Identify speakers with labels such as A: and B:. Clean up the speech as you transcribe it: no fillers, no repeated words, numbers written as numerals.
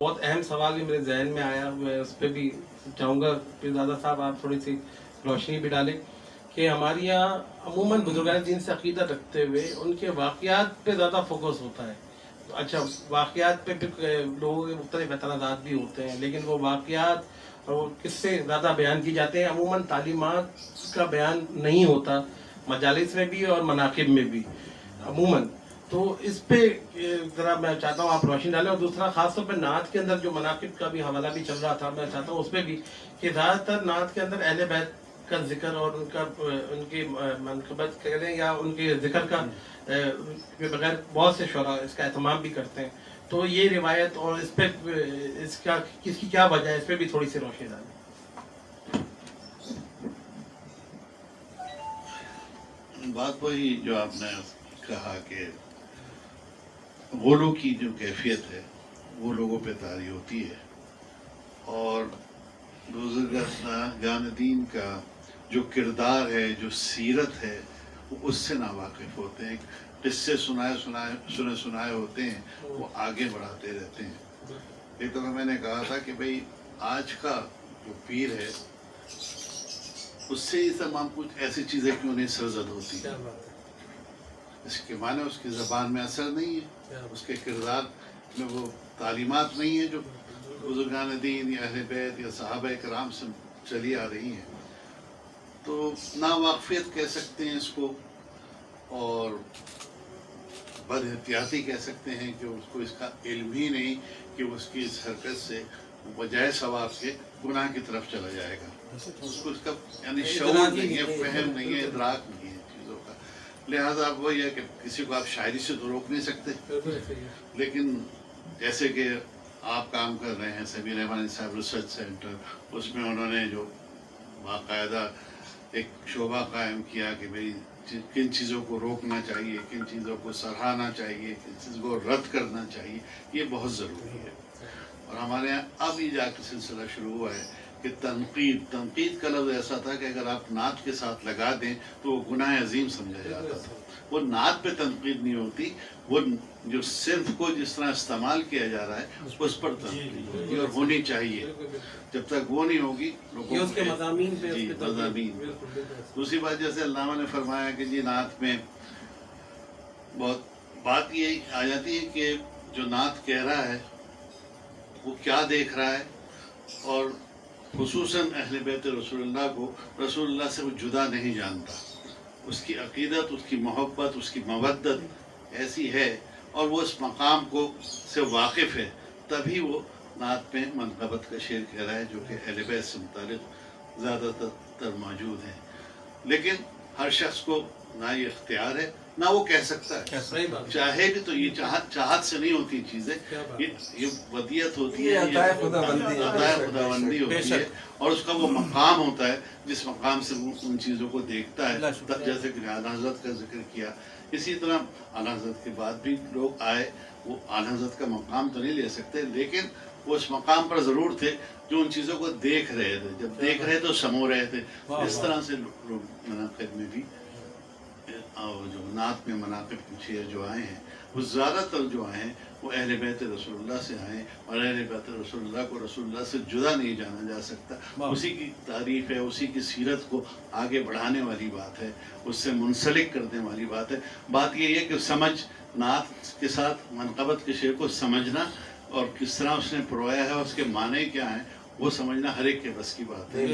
A: بہت اہم سوال بھی میرے ذہن میں آیا، میں اس پہ بھی چاہوں گا پیرزادہ صاحب آپ تھوڑی سی روشنی بھی ڈالیں کہ ہمارے یہاں عموماً بزرگان دین سے عقیدہ رکھتے ہوئے ان کے واقعات پہ زیادہ فوکس ہوتا ہے. اچھا، واقعات پہ پھر لوگوں کے مختلف اعتراضات بھی ہوتے ہیں، لیکن وہ واقعات اور کس سے زیادہ بیان کی جاتے ہیں، عموماً تعلیمات کا بیان نہیں ہوتا مجالس میں بھی اور مناقب میں بھی عموماً. تو اس پہ ذرا میں چاہتا ہوں آپ روشنی ڈالیں. اور دوسرا خاص طور پہ نعت کے اندر جو مناقب کا بھی حوالہ بھی چل رہا تھا، میں چاہتا ہوں اس پہ بھی کہ زیادہ تر نعت کے اندر اہل بیت کا ذکر اور ان کی منقبت کریں یا ان کے ذکر کا بغیر بہت سے شعراء اس کا اہتمام بھی کرتے ہیں. تو یہ روایت اور اس پہ اس کی کیا وجہ ہے، اس پہ بھی تھوڑی سی روشنی ڈالیں.
B: بات وہی جو آپ نے کہا کہ غلو کی جو کیفیت ہے وہ لوگوں پہ طاری ہوتی ہے، اور بزرگان دین کا جو کردار ہے، جو سیرت ہے، وہ اس سے ناواقف ہوتے ہیں. قصے سنائے ہوتے ہیں، وہ آگے بڑھاتے رہتے ہیں. ایک دفعہ میں نے کہا تھا کہ بھئی آج کا جو پیر ہے اس سے یہ تمام کچھ ایسی چیزیں کیوں نہیں سرزد ہوتی ہیں. اس کے معنی اس کی زبان میں اثر نہیں ہے، اس کے کردار میں وہ تعلیمات نہیں ہے جو بزرگان دین یا اہل بیت یا صحابہ کرام سے چلی آ رہی ہیں. تو ناواقفیت کہہ سکتے ہیں اس کو، اور بد احتیاطی کہہ سکتے ہیں کہ اس کو اس کا علم ہی نہیں کہ اس کی اس حرکت سے بجائے ثواب کے گناہ کی طرف چلا جائے گا. اس کو اس کا یعنی شعور نہیں ہے، فہم نہیں ہے، ادراک نہیں ہے چیزوں کا. لہذا اب وہی ہے کہ کسی کو آپ شاعری سے تو روک نہیں سکتے، لیکن جیسے کہ آپ کام کر رہے ہیں سبیر رحمانی صاحب ریسرچ سینٹر، اس میں انہوں نے جو باقاعدہ ایک شعبہ قائم کیا کہ بھئی کن چیزوں کو روکنا چاہیے، کن چیزوں کو سراہنا چاہیے، کن چیزوں کو رد کرنا چاہیے، یہ بہت ضروری ہے. اور ہمارے یہاں اب یہ جا کے سلسلہ شروع ہوا ہے کہ تنقید کا لفظ ایسا تھا کہ اگر آپ نعت کے ساتھ لگا دیں تو وہ گناہ عظیم سمجھا جاتا تھا. وہ نعت پہ تنقید نہیں ہوتی، وہ جو صنف کو جس طرح استعمال کیا جا رہا ہے اس پر تنقید ہوتی اور ہونی چاہیے. جب تک وہ نہیں ہوگی لوگوں
A: اس کے مضامین پہ
B: مضامین. دوسری بات جیسے علامہ نے فرمایا کہ جی نعت میں بہت بات یہ آ جاتی ہے کہ جو نعت کہہ رہا ہے وہ کیا دیکھ رہا ہے، اور خصوصاً اہل بیت رسول اللہ کو رسول اللہ سے وہ جدا نہیں جانتا. اس کی عقیدت، اس کی محبت، اس کی مودت ایسی ہے، اور وہ اس مقام کو سے واقف ہے، تبھی وہ نعت میں منقبت کا شعر کہہ رہا ہے جو کہ اہل بیت سے متعلق زیادہ تر موجود ہیں. لیکن ہر شخص کو نہ یہ اختیار ہے نہ وہ کہہ سکتا ہے. چاہے بھی تو یہ چاہت سے نہیں ہوتی چیزیں، یہ ودیت ہوتی ہے، عطائے خداوندی ہوتی ہے، اور اس کا وہ مقام ہوتا ہے جس مقام سے وہ ان چیزوں کو دیکھتا ہے. جیسے کہ اعلیٰ حضرت کا ذکر کیا، اسی طرح اعلیٰ حضرت کے بعد بھی لوگ آئے، وہ اعلیٰ حضرت کا مقام تو نہیں لے سکتے، لیکن وہ اس مقام پر ضرور تھے جو ان چیزوں کو دیکھ رہے تھے. جب دیکھ رہے تو سمو رہے تھے. اس طرح سے لوگ مناقب میں بھی، جو نعت میں مناقب کے شعر جو آئے ہیں وہ زیادہ تر جو آئے ہیں وہ اہل بیت رسول اللہ سے آئے ہیں، اور اہل بیت رسول اللہ کو رسول اللہ سے جدا نہیں جانا جا سکتا. اسی کی تعریف ہے، اسی کی سیرت کو آگے بڑھانے والی بات ہے، اس سے منسلک کرنے والی بات ہے. بات یہ ہے کہ سمجھ نعت کے ساتھ منقبت کے شعر کو سمجھنا اور کس طرح اس نے پرویا ہے اور اس کے معنی کیا ہیں وہ سمجھنا ہر ایک کے بس کی بات ہے.